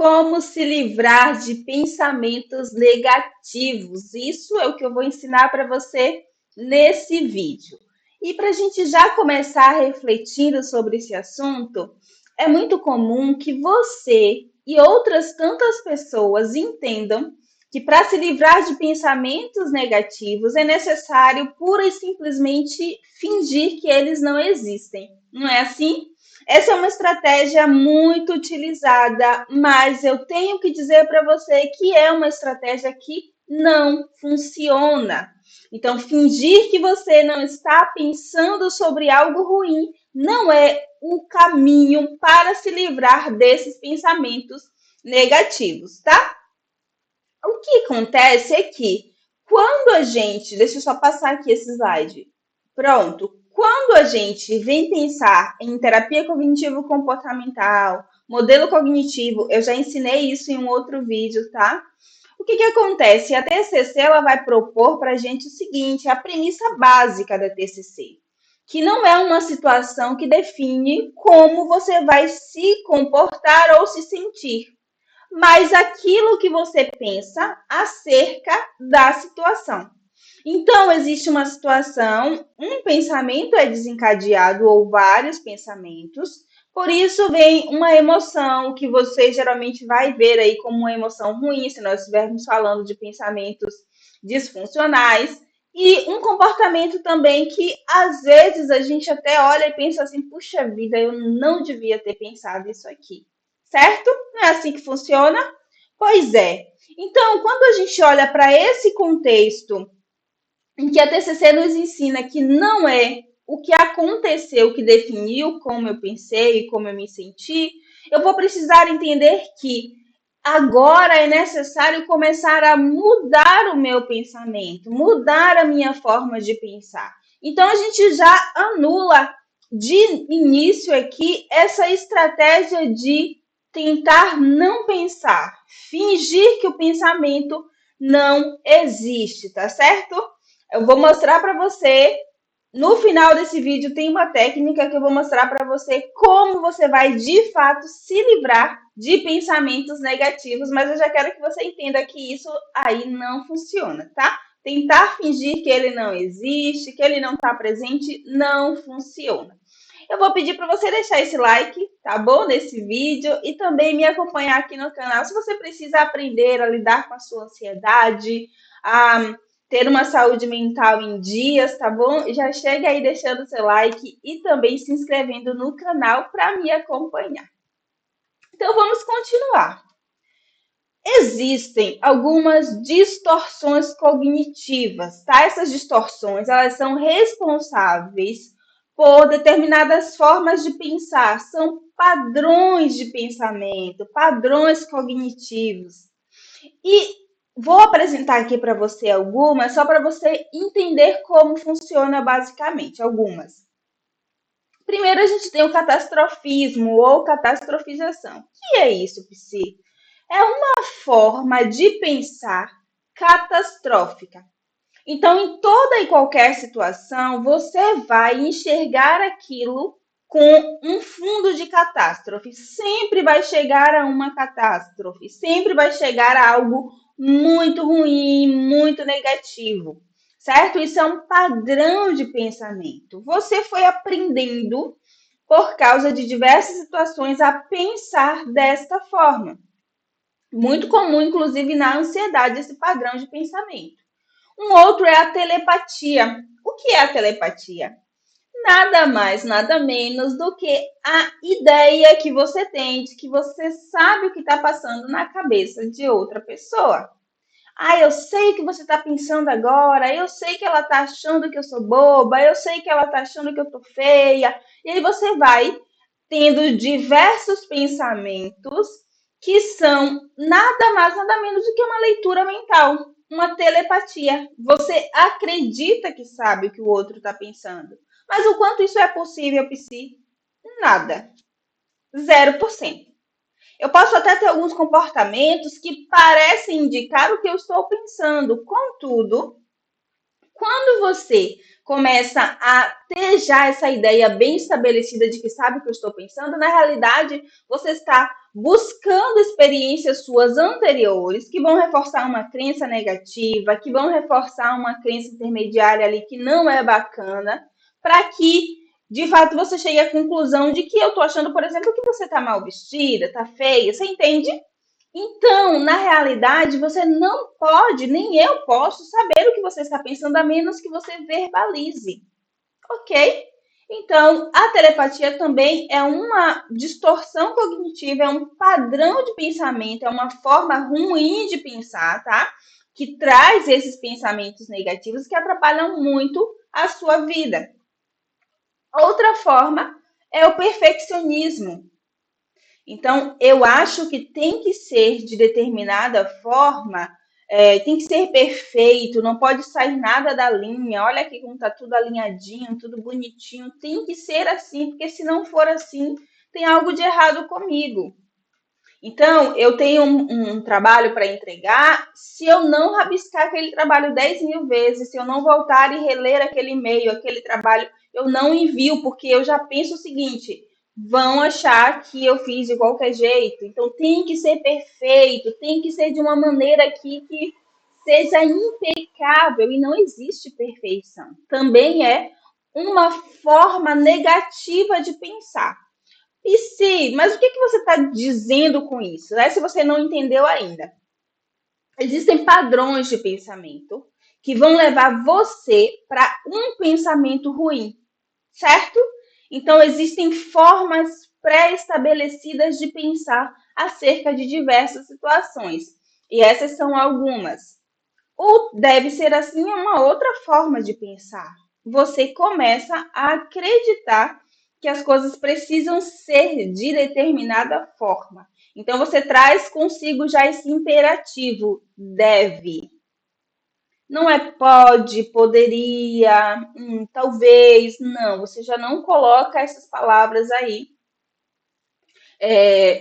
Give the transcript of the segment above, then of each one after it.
Como se livrar de pensamentos negativos. Isso é o que eu vou ensinar para você nesse vídeo. E para a gente já começar refletindo sobre esse assunto, é muito comum que você e outras tantas pessoas entendam que para se livrar de pensamentos negativos é necessário pura e simplesmente fingir que eles não existem. Não é assim? Essa é uma estratégia muito utilizada, mas eu tenho que dizer para você que é uma estratégia que não funciona. Então, fingir que você não está pensando sobre algo ruim não é o caminho para se livrar desses pensamentos negativos, tá? O que acontece é que quando a gente, deixa eu só passar aqui esse slide. Pronto. Quando a gente vem pensar em terapia cognitivo-comportamental, modelo cognitivo, eu já ensinei isso em um outro vídeo, tá? O que acontece? A TCC ela vai propor para a gente o seguinte, a premissa básica da TCC, que não é uma situação que define como você vai se comportar ou se sentir, mas aquilo que você pensa acerca da situação. Então, existe uma situação, um pensamento é desencadeado ou vários pensamentos, por isso vem uma emoção que você geralmente vai ver aí como uma emoção ruim, se nós estivermos falando de pensamentos disfuncionais, e um comportamento também que às vezes a gente até olha e pensa assim, puxa vida, eu não devia ter pensado isso aqui, certo? Não é assim que funciona? Pois é. Então, quando a gente olha para esse contexto em que a TCC nos ensina que não é o que aconteceu que definiu como eu pensei e como eu me senti, eu vou precisar entender que agora é necessário começar a mudar o meu pensamento, mudar a minha forma de pensar. Então a gente já anula de início aqui essa estratégia de tentar não pensar, fingir que o pensamento não existe, tá certo? Eu vou mostrar para você, no final desse vídeo tem uma técnica que eu vou mostrar para você como você vai de fato se livrar de pensamentos negativos, mas eu já quero que você entenda que isso aí não funciona, tá? Tentar fingir que ele não existe, que ele não está presente, não funciona. Eu vou pedir para você deixar esse like, tá bom? Nesse vídeo e também me acompanhar aqui no canal. Se você precisa aprender a lidar com a sua ansiedade, a ter uma saúde mental em dias, tá bom? Já chega aí deixando seu like e também se inscrevendo no canal para me acompanhar. Então vamos continuar. Existem algumas distorções cognitivas, tá? Essas distorções, elas são responsáveis por determinadas formas de pensar, são padrões de pensamento, padrões cognitivos. E vou apresentar aqui para você algumas, só para você entender como funciona basicamente, algumas. Primeiro, a gente tem o catastrofismo ou catastrofização. O que é isso, Psi? É uma forma de pensar catastrófica. Então, em toda e qualquer situação, você vai enxergar aquilo com um fundo de catástrofe. Sempre vai chegar a uma catástrofe, sempre vai chegar a algo muito ruim, muito negativo, certo? Isso é um padrão de pensamento. Você foi aprendendo, por causa de diversas situações, a pensar desta forma. Muito comum, inclusive, na ansiedade, esse padrão de pensamento. Um outro é a telepatia. O que é a telepatia? Nada mais, nada menos do que a ideia que você tem de que você sabe o que está passando na cabeça de outra pessoa. Ah, eu sei o que você está pensando agora, eu sei que ela está achando que eu sou boba, eu sei que ela está achando que eu tô feia. E aí você vai tendo diversos pensamentos que são nada mais, nada menos do que uma leitura mental, uma telepatia. Você acredita que sabe o que o outro está pensando. Mas o quanto isso é possível, Psi? Nada. 0%. Eu posso até ter alguns comportamentos que parecem indicar o que eu estou pensando. Contudo, quando você começa a ter já essa ideia bem estabelecida de que sabe o que eu estou pensando, na realidade, você está buscando experiências suas anteriores que vão reforçar uma crença negativa, que vão reforçar uma crença intermediária ali que não é bacana, para que de fato você chegue à conclusão de que eu tô achando, por exemplo, que você tá mal vestida, tá feia, você entende? Então, na realidade, você não pode, nem eu posso saber o que você está pensando, a menos que você verbalize, ok? Então, a telepatia também é uma distorção cognitiva, é um padrão de pensamento, é uma forma ruim de pensar, tá? Que traz esses pensamentos negativos que atrapalham muito a sua vida. Outra forma é o perfeccionismo. Então, eu acho que tem que ser de determinada forma, tem que ser perfeito, não pode sair nada da linha. Olha aqui como tá tudo alinhadinho, tudo bonitinho. Tem que ser assim, porque se não for assim, tem algo de errado comigo. Então, eu tenho um trabalho para entregar. Se eu não rabiscar aquele trabalho 10.000 vezes, se eu não voltar e reler aquele e-mail, aquele trabalho, eu não envio, porque eu já penso o seguinte: vão achar que eu fiz de qualquer jeito. Então, tem que ser perfeito, tem que ser de uma maneira aqui que seja impecável, e não existe perfeição. Também é uma forma negativa de pensar. E se, mas o que você está dizendo com isso? Né? Se você não entendeu ainda, existem padrões de pensamento que vão levar você para um pensamento ruim, certo? Então, existem formas pré-estabelecidas de pensar acerca de diversas situações. E essas são algumas. Ou deve ser assim uma outra forma de pensar. Você começa a acreditar que as coisas precisam ser de determinada forma. Então você traz consigo já esse imperativo, deve. Não é pode, poderia, talvez, não. Você já não coloca essas palavras aí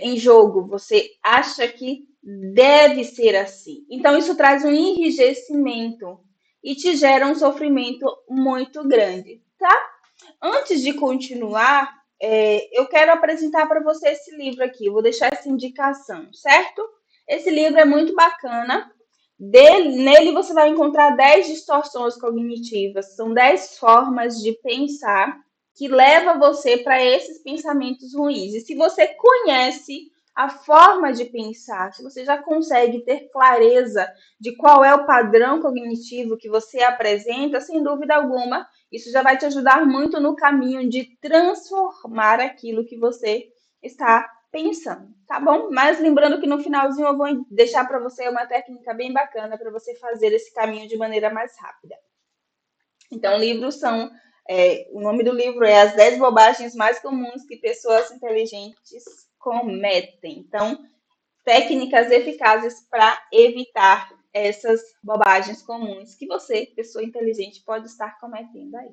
em jogo. Você acha que deve ser assim. Então, isso traz um enrijecimento e te gera um sofrimento muito grande, tá? Antes de continuar, eu quero apresentar para você esse livro aqui. Eu vou deixar essa indicação, certo? Esse livro é muito bacana. Nele você vai encontrar 10 distorções cognitivas. São 10 formas de pensar que leva você para esses pensamentos ruins. E se você conhece a forma de pensar, se você já consegue ter clareza de qual é o padrão cognitivo que você apresenta, sem dúvida alguma, isso já vai te ajudar muito no caminho de transformar aquilo que você está pensando, tá bom? Mas lembrando que no finalzinho eu vou deixar para você uma técnica bem bacana para você fazer esse caminho de maneira mais rápida. Então, livros são. O nome do livro é As 10 Bobagens Mais Comuns que Pessoas Inteligentes Cometem. Então, técnicas eficazes para evitar essas bobagens comuns que você, pessoa inteligente, pode estar cometendo aí.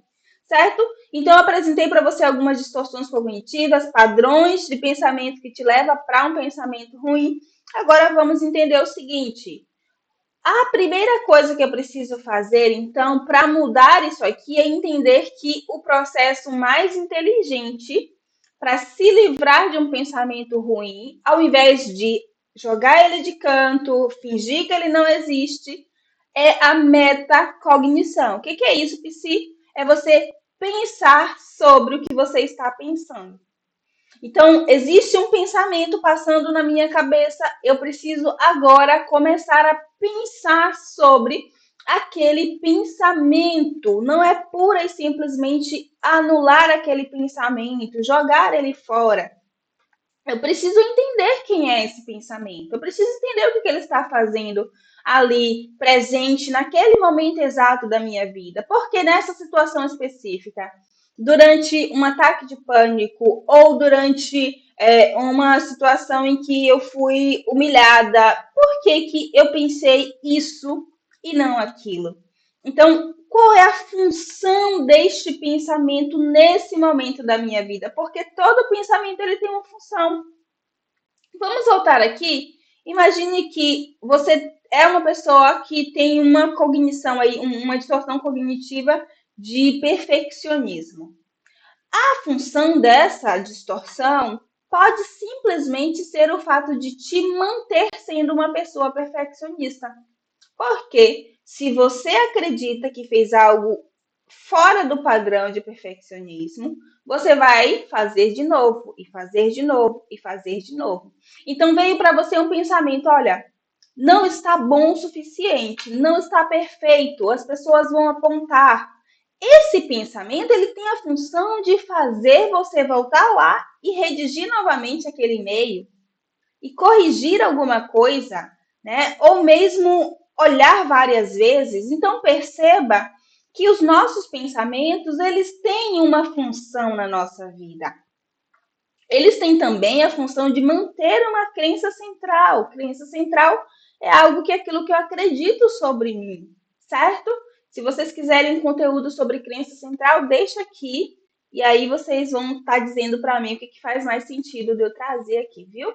Certo? Então, eu apresentei para você algumas distorções cognitivas, padrões de pensamento que te leva para um pensamento ruim. Agora vamos entender o seguinte: a primeira coisa que eu preciso fazer, então, para mudar isso aqui é entender que o processo mais inteligente para se livrar de um pensamento ruim, ao invés de jogar ele de canto, fingir que ele não existe, é a metacognição. O que é isso, Psi? É você pensar sobre o que você está pensando. Então, existe um pensamento passando na minha cabeça, eu preciso agora começar a pensar sobre aquele pensamento. Não é pura e simplesmente anular aquele pensamento, jogar ele fora. Eu preciso entender quem é esse pensamento. Eu preciso entender o que ele está fazendo ali, presente, naquele momento exato da minha vida. Porque nessa situação específica, durante um ataque de pânico ou durante uma situação em que eu fui humilhada, por que eu pensei isso e não aquilo? Então, qual é a função deste pensamento nesse momento da minha vida? Porque todo pensamento ele tem uma função. Vamos voltar aqui. Imagine que você é uma pessoa que tem uma cognição aí, uma distorção cognitiva de perfeccionismo. A função dessa distorção pode simplesmente ser o fato de te manter sendo uma pessoa perfeccionista. Porque se você acredita que fez algo fora do padrão de perfeccionismo, você vai fazer de novo, e fazer de novo, e fazer de novo. Então veio para você um pensamento, olha, não está bom o suficiente, não está perfeito, as pessoas vão apontar. Esse pensamento, ele tem a função de fazer você voltar lá e redigir novamente aquele e-mail e corrigir alguma coisa, né? Ou mesmo olhar várias vezes. Então perceba que os nossos pensamentos, eles têm uma função na nossa vida. Eles têm também a função de manter uma crença central. Crença central é algo que é aquilo que eu acredito sobre mim, certo? Se vocês quiserem conteúdo sobre crença central, deixa aqui e aí vocês vão estar dizendo para mim o que faz mais sentido de eu trazer aqui, viu?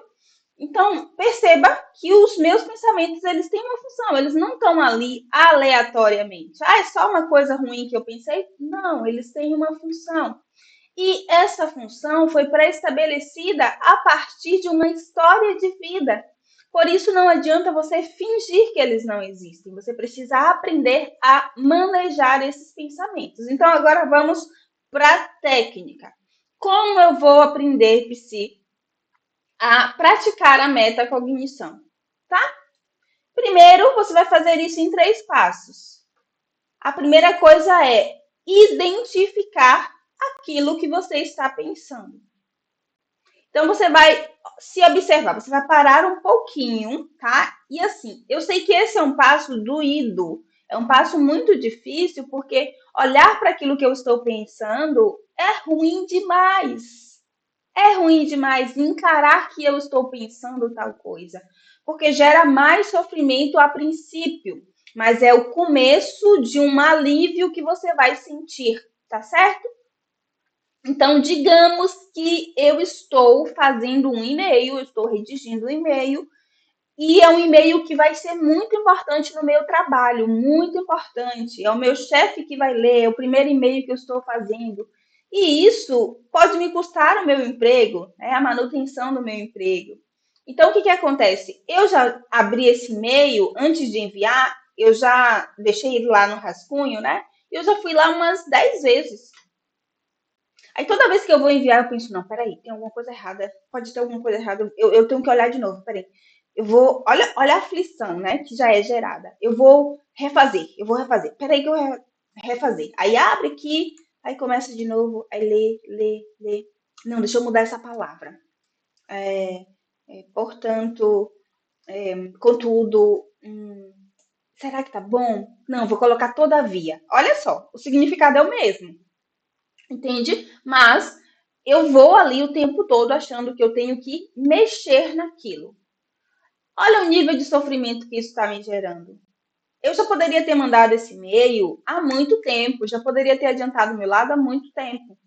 Então, perceba que os meus pensamentos, eles têm uma função, eles não estão ali aleatoriamente. Ah, é só uma coisa ruim que eu pensei? Não, eles têm uma função. E essa função foi pré-estabelecida a partir de uma história de vida. Por isso, não adianta você fingir que eles não existem. Você precisa aprender a manejar esses pensamentos. Então, agora vamos para a técnica. Como eu vou aprender, Psi, a praticar a metacognição, tá? Primeiro, você vai fazer isso em 3 passos. A primeira coisa é identificar aquilo que você está pensando. Então, você vai se observar, você vai parar um pouquinho, tá? E assim, eu sei que esse é um passo doído, é um passo muito difícil, porque olhar para aquilo que eu estou pensando é ruim demais. É ruim demais encarar que eu estou pensando tal coisa, porque gera mais sofrimento a princípio, mas é o começo de um alívio que você vai sentir, tá certo? Então, digamos que eu estou fazendo um e-mail, eu estou redigindo um e-mail, e é um e-mail que vai ser muito importante no meu trabalho, muito importante. É o meu chefe que vai ler, é o primeiro e-mail que eu estou fazendo. E isso pode me custar o meu emprego, né? A manutenção do meu emprego. Então, o que acontece? Eu já abri esse e-mail antes de enviar, eu já deixei ele lá no rascunho, né? Eu já fui lá umas 10 vezes. Aí toda vez que eu vou enviar, eu penso, não, peraí, tem alguma coisa errada. Pode ter alguma coisa errada. Eu tenho que olhar de novo, peraí. Eu vou. Olha a aflição, né? Que já é gerada. Eu vou refazer, eu vou refazer. Peraí que eu vou refazer. Aí abre aqui, aí começa de novo, aí lê. Não, deixa eu mudar essa palavra. Portanto, contudo, será que tá bom? Não, vou colocar todavia. Olha só, o significado é o mesmo. Entende? Mas eu vou ali o tempo todo achando que eu tenho que mexer naquilo. Olha o nível de sofrimento que isso está me gerando. Eu já poderia ter mandado esse e-mail há muito tempo, já poderia ter adiantado o meu lado há muito tempo.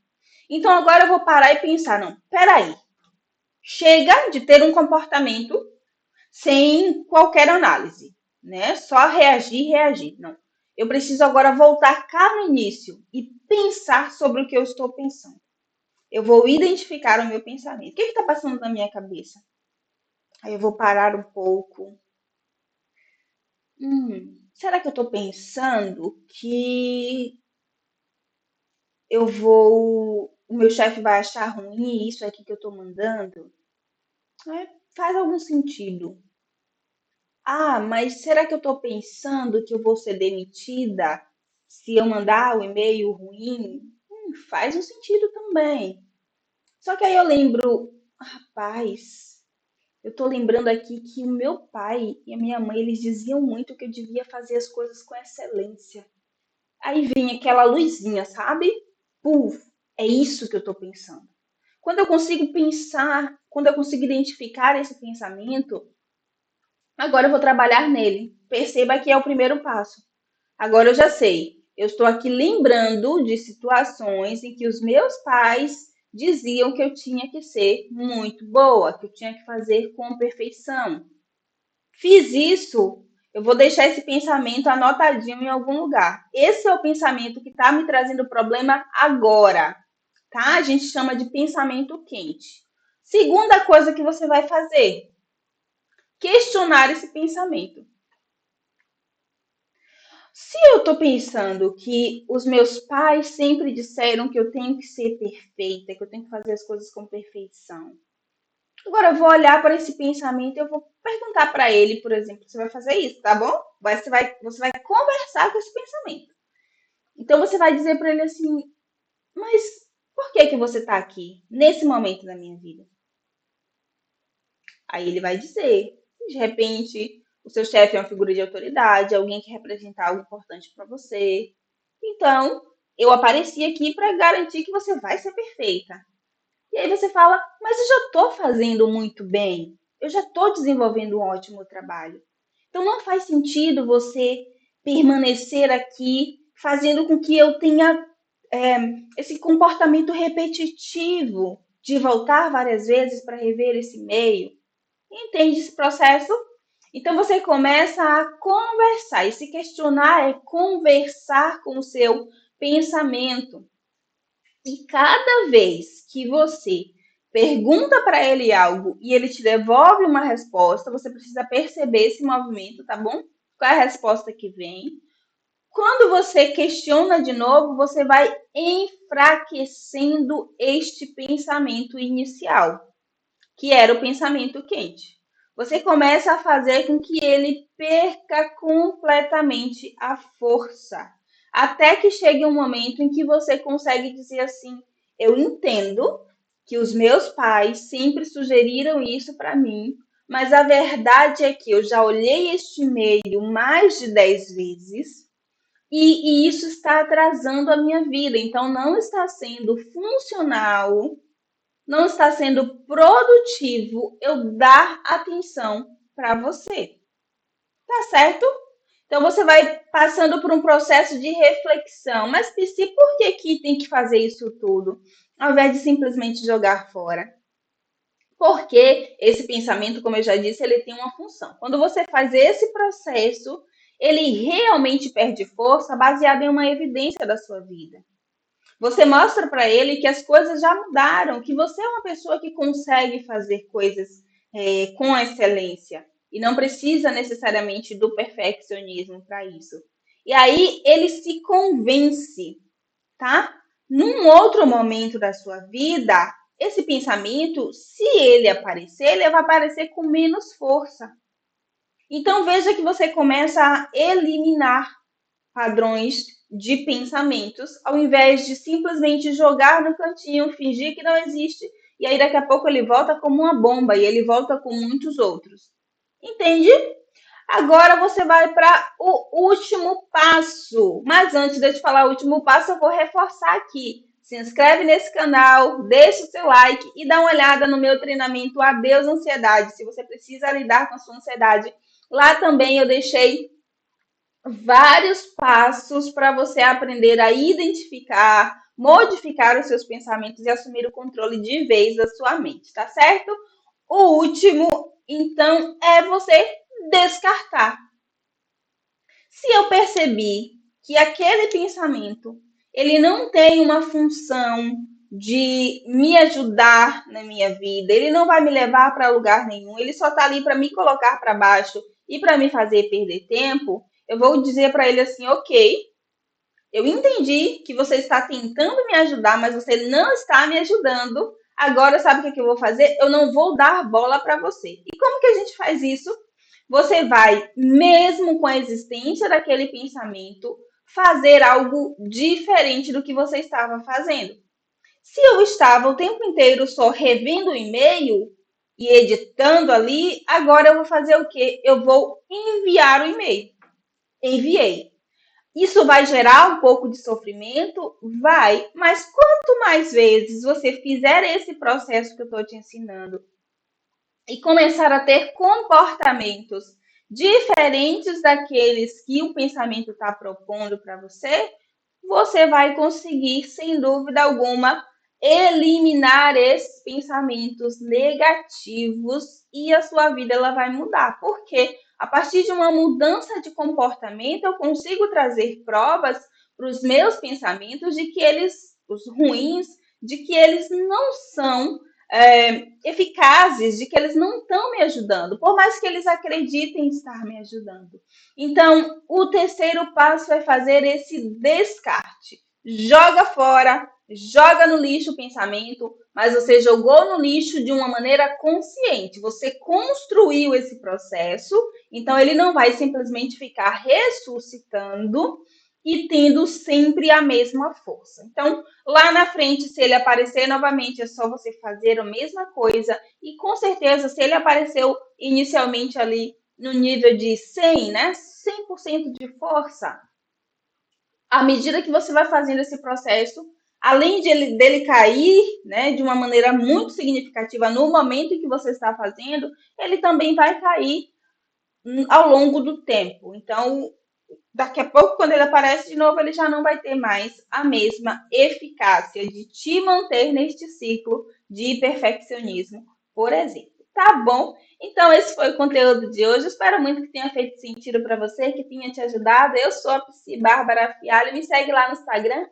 Então agora eu vou parar e pensar, não, peraí, chega de ter um comportamento sem qualquer análise, né? Só reagir. Não. Eu preciso agora voltar cá no início e pensar sobre o que eu estou pensando. Eu vou identificar o meu pensamento. O que está passando na minha cabeça? Aí eu vou parar um pouco. Será que eu estou pensando que eu vou. O meu chefe vai achar ruim isso aqui que eu estou mandando? Faz algum sentido. Ah, mas será que eu estou pensando que eu vou ser demitida se eu mandar o e-mail ruim? Faz um sentido também. Só que aí eu lembro, rapaz, eu tô lembrando aqui que o meu pai e a minha mãe, eles diziam muito que eu devia fazer as coisas com excelência. Aí vem aquela luzinha, sabe? Puf, é isso que eu tô pensando. Quando eu consigo pensar, quando eu consigo identificar esse pensamento, agora eu vou trabalhar nele. Perceba que é o primeiro passo. Agora eu já sei. Eu estou aqui lembrando de situações em que os meus pais diziam que eu tinha que ser muito boa, que eu tinha que fazer com perfeição. Fiz isso, eu vou deixar esse pensamento anotadinho em algum lugar. Esse é o pensamento que está me trazendo problema agora, tá? A gente chama de pensamento quente. Segunda coisa que você vai fazer, questionar esse pensamento. Se eu estou pensando que os meus pais sempre disseram que eu tenho que ser perfeita, que eu tenho que fazer as coisas com perfeição, agora eu vou olhar para esse pensamento e eu vou perguntar para ele, por exemplo, você vai fazer isso, tá bom? Você vai conversar com esse pensamento. Então você vai dizer para ele assim, mas por que que você está aqui nesse momento da minha vida? Aí ele vai dizer, de repente, o seu chefe é uma figura de autoridade, alguém que representa algo importante para você. Então, eu apareci aqui para garantir que você vai ser perfeita. E aí você fala, mas eu já estou fazendo muito bem, eu já estou desenvolvendo um ótimo trabalho. Então não faz sentido você permanecer aqui fazendo com que eu tenha é, esse comportamento repetitivo de voltar várias vezes para rever esse e-mail. Entende esse processo? Então você começa a conversar. E se questionar é conversar com o seu pensamento. E cada vez que você pergunta para ele algo e ele te devolve uma resposta, você precisa perceber esse movimento, tá bom? Qual é a resposta que vem? Quando você questiona de novo, você vai enfraquecendo este pensamento inicial, que era o pensamento quente. Você começa a fazer com que ele perca completamente a força. Até que chegue um momento em que você consegue dizer assim: eu entendo que os meus pais sempre sugeriram isso para mim, mas a verdade é que eu já olhei este e-mail mais de 10 vezes e isso está atrasando a minha vida. Então, não está sendo funcional, não está sendo produtivo eu dar atenção para você. Tá certo? Então você vai passando por um processo de reflexão. Mas Psy, por que que tem que fazer isso tudo? Ao invés de simplesmente jogar fora. Porque esse pensamento, como eu já disse, ele tem uma função. Quando você faz esse processo, ele realmente perde força baseado em uma evidência da sua vida. Você mostra para ele que as coisas já mudaram, que você é uma pessoa que consegue fazer coisas com excelência e não precisa necessariamente do perfeccionismo para isso. E aí ele se convence, tá? Num outro momento da sua vida, esse pensamento, se ele aparecer, ele vai aparecer com menos força. Então veja que você começa a eliminar padrões de pensamentos, ao invés de simplesmente jogar no cantinho, fingir que não existe, e aí daqui a pouco ele volta como uma bomba e ele volta com muitos outros. Entende? Agora você vai para o último passo. Mas antes de eu te falar o último passo, eu vou reforçar aqui. Se inscreve nesse canal, deixa o seu like e dá uma olhada no meu treinamento Adeus Ansiedade. Se você precisa lidar com a sua ansiedade, lá também eu deixei vários passos para você aprender a identificar, modificar os seus pensamentos e assumir o controle de vez da sua mente, tá certo? O último, então, é você descartar. Se eu percebi que aquele pensamento ele não tem uma função de me ajudar na minha vida, ele não vai me levar para lugar nenhum, ele só está ali para me colocar para baixo e para me fazer perder tempo, eu vou dizer para ele assim, ok, eu entendi que você está tentando me ajudar, mas você não está me ajudando. Agora, sabe o que, é que eu vou fazer? Eu não vou dar bola para você. E como que a gente faz isso? Você vai, mesmo com a existência daquele pensamento, fazer algo diferente do que você estava fazendo. Se eu estava o tempo inteiro só revendo o e-mail e editando ali, agora eu vou fazer o quê? Eu vou enviar o e-mail. Enviei. Isso vai gerar um pouco de sofrimento? Vai, mas quanto mais vezes você fizer esse processo que eu estou te ensinando e começar a ter comportamentos diferentes daqueles que o pensamento está propondo para você, você vai conseguir, sem dúvida alguma, eliminar esses pensamentos negativos e a sua vida ela vai mudar. Por quê? A partir de uma mudança de comportamento, eu consigo trazer provas para os meus pensamentos de que eles, os ruins, de que eles não são eficazes de que eles não estão me ajudando, por mais que eles acreditem estar me ajudando. Então, o terceiro passo é fazer esse descarte. Joga fora, joga no lixo o pensamento, mas você jogou no lixo de uma maneira consciente. Você construiu esse processo, então ele não vai simplesmente ficar ressuscitando e tendo sempre a mesma força. Então, lá na frente, se ele aparecer novamente, é só você fazer a mesma coisa. E com certeza, se ele apareceu inicialmente ali no nível de 100, né? 100% de força, à medida que você vai fazendo esse processo, além dele cair, né, de uma maneira muito significativa no momento em que você está fazendo, ele também vai cair ao longo do tempo. Então, daqui a pouco, quando ele aparece de novo, ele já não vai ter mais a mesma eficácia de te manter neste ciclo de perfeccionismo, por exemplo. Tá bom? Então, esse foi o conteúdo de hoje. Eu espero muito que tenha feito sentido para você, que tenha te ajudado. Eu sou a Psi Bárbara Fialho. Me segue lá no Instagram,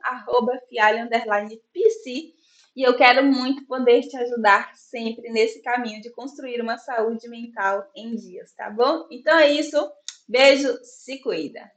@fialho_psi. E eu quero muito poder te ajudar sempre nesse caminho de construir uma saúde mental em dias, tá bom? Então é isso. Beijo, se cuida.